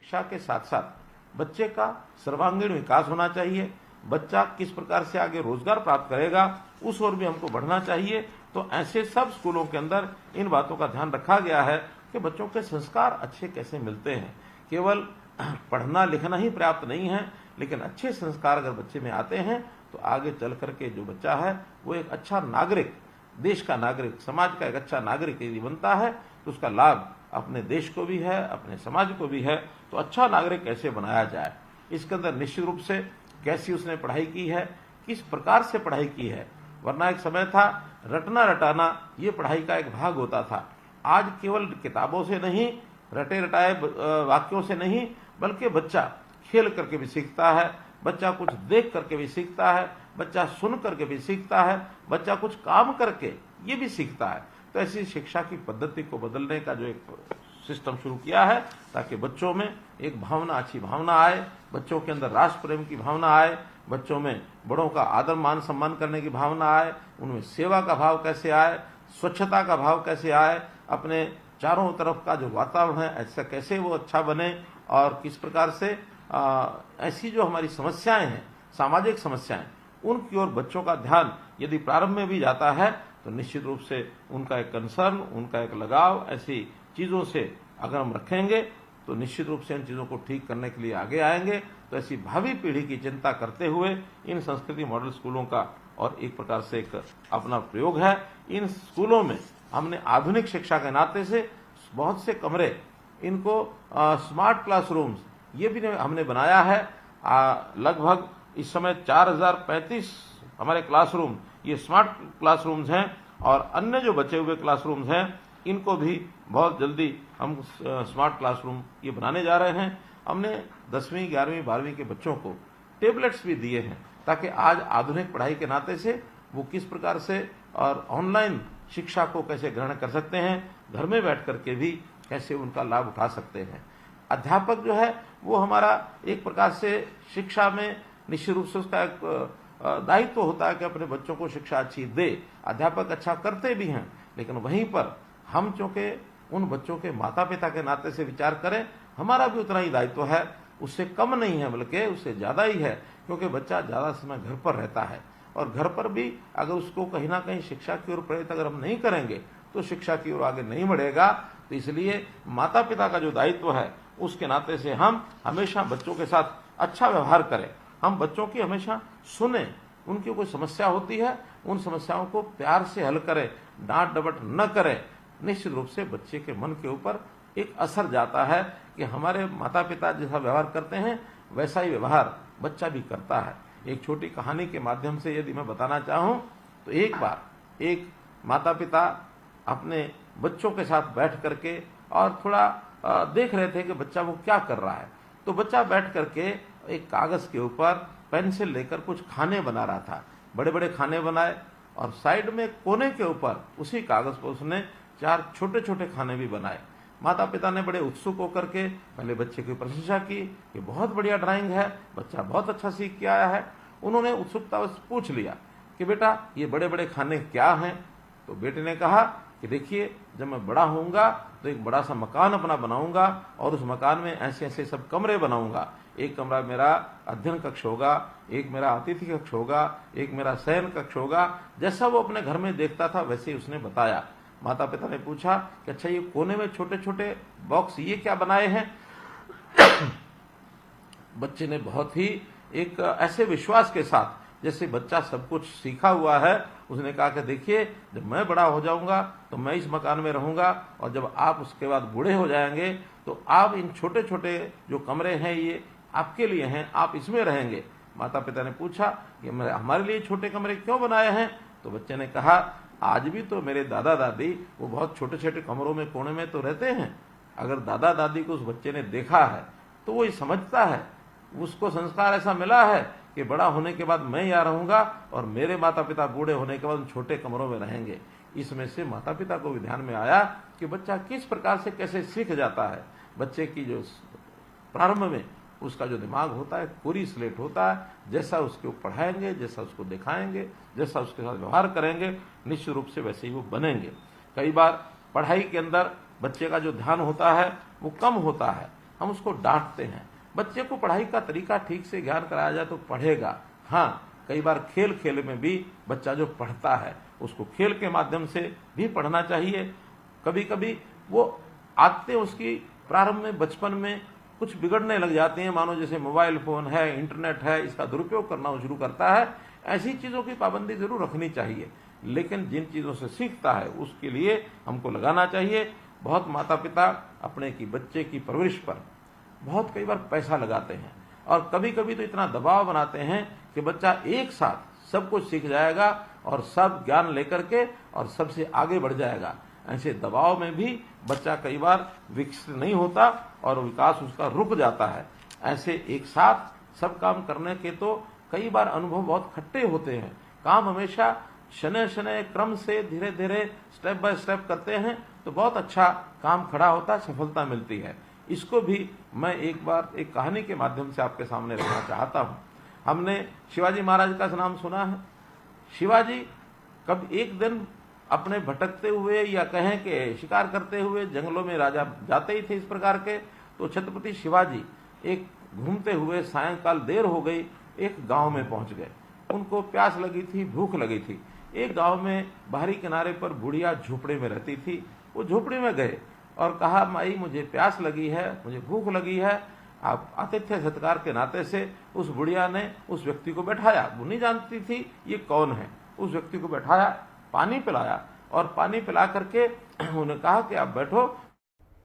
शिक्षा के साथ साथ बच्चे का सर्वांगीण विकास होना चाहिए। बच्चा किस प्रकार से आगे रोजगार प्राप्त करेगा उस ओर भी हमको बढ़ना चाहिए। तो ऐसे सब स्कूलों के अंदर इन बातों का ध्यान रखा गया है कि बच्चों के संस्कार अच्छे कैसे मिलते हैं। केवल पढ़ना लिखना ही पर्याप्त नहीं है, लेकिन अच्छे संस्कार अगर बच्चे में आते हैं तो आगे चल करके जो बच्चा है वो एक अच्छा नागरिक, देश का नागरिक, समाज का एक अच्छा नागरिक यदि बनता है तो उसका लाभ अपने देश को भी है, अपने समाज को भी है। तो अच्छा नागरिक कैसे बनाया जाए, इसके अंदर निश्चित रूप से कैसी उसने पढ़ाई की है, किस प्रकार से पढ़ाई की है। वरना एक समय था रटना रटाना ये पढ़ाई का एक भाग होता था। आज केवल किताबों से नहीं, रटे रटाए वाक्यों से नहीं, बल्कि बच्चा खेल करके भी सीखता है, बच्चा कुछ देख करके भी सीखता है, बच्चा सुन करके भी सीखता है, बच्चा कुछ काम करके ये भी सीखता है। तो ऐसी शिक्षा की पद्धति को बदलने का जो एक सिस्टम शुरू किया है ताकि बच्चों में एक भावना, अच्छी भावना आए, बच्चों के अंदर राष्ट्र प्रेम की भावना आए, बच्चों में बड़ों का आदर मान सम्मान करने की भावना आए, उनमें सेवा का भाव कैसे आए, स्वच्छता का भाव कैसे आए, अपने चारों तरफ का जो वातावरण है ऐसा कैसे वो अच्छा बने, और किस प्रकार से ऐसी जो हमारी समस्याएं हैं, सामाजिक समस्याएं, उनकी ओर बच्चों का ध्यान यदि प्रारंभ में भी जाता है तो निश्चित रूप से उनका एक कंसर्न, उनका एक लगाव ऐसी चीजों से अगर हम रखेंगे तो निश्चित रूप से इन चीजों को ठीक करने के लिए आगे आएंगे। तो ऐसी भावी पीढ़ी की चिंता करते हुए इन संस्कृति मॉडल स्कूलों का और एक प्रकार से एक अपना प्रयोग है। इन स्कूलों में हमने आधुनिक शिक्षा के नाते से बहुत से कमरे, इनको स्मार्ट क्लासरूम्स ये भी हमने बनाया है। लगभग इस समय 4035 हमारे क्लासरूम ये स्मार्ट क्लासरूम्स हैं, और अन्य जो बचे हुए क्लासरूम्स हैं इनको भी बहुत जल्दी हम स्मार्ट क्लासरूम ये बनाने जा रहे हैं। हमने 10वीं 11वीं 12वीं के बच्चों को टेबलेट्स भी दिए हैं ताकि आज आधुनिक पढ़ाई के नाते से वो किस प्रकार से और ऑनलाइन शिक्षा को कैसे ग्रहण कर सकते हैं, घर में बैठ करके भी कैसे उनका लाभ उठा सकते हैं। अध्यापक जो है वो हमारा एक प्रकार से शिक्षा में निश्चित रूप से उसका एक दायित्व होता है कि अपने बच्चों को शिक्षा अच्छी दे। अध्यापक अच्छा करते भी हैं, लेकिन वहीं पर हम चूंकि उन बच्चों के माता पिता के नाते से विचार करें, हमारा भी उतना ही दायित्व है, उससे कम नहीं है बल्कि उससे ज्यादा ही है, क्योंकि बच्चा ज्यादा समय घर पर रहता है और घर पर भी अगर उसको कहीं ना कहीं शिक्षा की ओर प्रेरित अगर हम नहीं करेंगे तो शिक्षा की ओर आगे नहीं बढ़ेगा। तो इसलिए माता पिता का जो दायित्व है उसके नाते से हम हमेशा बच्चों के साथ अच्छा व्यवहार करें, हम बच्चों की हमेशा सुने, उनकी कोई समस्या होती है उन समस्याओं को प्यार से हल करें, डांट डपट न करें। निश्चित रूप से बच्चे के मन के ऊपर एक असर जाता है कि हमारे माता पिता जैसा व्यवहार करते हैं वैसा ही व्यवहार बच्चा भी करता है। एक छोटी कहानी के माध्यम से यदि मैं बताना चाहूं तो एक बार एक माता पिता अपने बच्चों के साथ बैठ करके और थोड़ा देख रहे थे कि बच्चा वो क्या कर रहा है। तो बच्चा बैठ करके एक कागज के ऊपर पेंसिल लेकर कुछ खाने बना रहा था, बड़े बड़े खाने बनाए, और साइड में कोने के ऊपर उसी कागज पर उसने 4 छोटे छोटे खाने भी बनाए। माता पिता ने बड़े उत्सुक होकर के पहले बच्चे की प्रशंसा की कि बहुत बढ़िया ड्राइंग है, बच्चा बहुत अच्छा सीख के आया है। उन्होंने उत्सुकता से पूछ लिया कि बेटा ये बड़े बड़े खाने क्या हैं। तो बेटे ने कहा कि देखिए जब मैं बड़ा होऊंगा तो एक बड़ा सा मकान अपना बनाऊंगा और उस मकान में ऐसे ऐसे सब कमरे बनाऊंगा। एक कमरा मेरा अध्ययन कक्ष होगा, एक मेरा अतिथि कक्ष होगा, एक मेरा शयन कक्ष होगा। जैसा वो अपने घर में देखता था वैसे ही उसने बताया। माता पिता ने पूछा कि अच्छा ये कोने में छोटे छोटे बॉक्स ये क्या बनाए हैं। बच्चे ने बहुत ही एक ऐसे विश्वास के साथ जैसे बच्चा सब कुछ सीखा हुआ है, उसने कहा कि देखिए जब मैं बड़ा हो जाऊंगा तो मैं इस मकान में रहूंगा, और जब आप उसके बाद बूढ़े हो जाएंगे तो आप इन छोटे छोटे जो कमरे हैं ये आपके लिए हैं, आप इसमें रहेंगे। माता पिता ने पूछा कि हमारे लिए छोटे कमरे क्यों बनाए हैं। तो बच्चे ने कहा आज भी तो मेरे दादा दादी वो बहुत छोटे छोटे कमरों में कोने में तो रहते हैं। अगर दादा दादी को उस बच्चे ने देखा है तो वो ये समझता है, उसको संस्कार ऐसा मिला है कि बड़ा होने के बाद मैं यहाँ रहूंगा और मेरे माता पिता बूढ़े होने के बाद छोटे कमरों में रहेंगे। इसमें से माता पिता को भी ध्यान में आया कि बच्चा किस प्रकार से कैसे सीख जाता है। बच्चे की जो प्रारंभ में उसका जो दिमाग होता है पूरी स्लेट होता है, जैसा उसको पढ़ाएंगे, जैसा उसको दिखाएंगे, जैसा उसके साथ व्यवहार करेंगे निश्चित रूप से वैसे ही वो बनेंगे। कई बार पढ़ाई के अंदर बच्चे का जो ध्यान होता है वो कम होता है, हम उसको डांटते हैं। बच्चे को पढ़ाई का तरीका ठीक से ज्ञान कराया जाए तो पढ़ेगा। हाँ, कई बार खेल खेल में भी बच्चा जो पढ़ता है उसको खेल के माध्यम से भी पढ़ना चाहिए। कभी कभी वो आते उसकी प्रारंभ में बचपन में कुछ बिगड़ने लग जाते हैं, मानो जैसे मोबाइल फोन है, इंटरनेट है, इसका दुरुपयोग करना वो शुरू करता है। ऐसी चीजों की पाबंदी जरूर रखनी चाहिए, लेकिन जिन चीजों से सीखता है उसके लिए हमको लगाना चाहिए। बहुत माता पिता अपने की बच्चे की परवरिश पर बहुत कई बार पैसा लगाते हैं और कभी कभी तो इतना दबाव बनाते हैं कि बच्चा एक साथ सब कुछ सीख जाएगा और सब ज्ञान लेकर के और सबसे आगे बढ़ जाएगा। ऐसे दबाव में भी बच्चा कई बार विकसित नहीं होता और विकास उसका रुक जाता है। ऐसे एक साथ सब काम करने के तो कई बार अनुभव बहुत खट्टे होते हैं। काम हमेशा शनै शनै क्रम से धीरे धीरे स्टेप बाय स्टेप करते हैं तो बहुत अच्छा काम खड़ा होता है, सफलता मिलती है। इसको भी मैं एक बार एक कहानी के माध्यम से आपके सामने रखना चाहता हूं। हमने शिवाजी महाराज का नाम सुना है। शिवाजी कब एक दिन अपने भटकते हुए या कहें कि शिकार करते हुए जंगलों में राजा जाते ही थे इस प्रकार के, तो छत्रपति शिवाजी एक घूमते हुए सायंकाल देर हो गई, एक गांव में पहुंच गए। उनको प्यास लगी थी, भूख लगी थी। एक गांव में बाहरी किनारे पर बुढ़िया झोपड़े में रहती थी। वो झोपड़ी में गए और कहा, माई मुझे प्यास लगी है, मुझे भूख लगी है। आप आतिथ्य सत्कार के नाते से उस बुढ़िया ने उस व्यक्ति को बैठाया। वो नहीं जानती थी ये कौन है। उस व्यक्ति को बैठाया, पानी पिलाया और पानी पिला करके उन्होंने कहा कि आप बैठो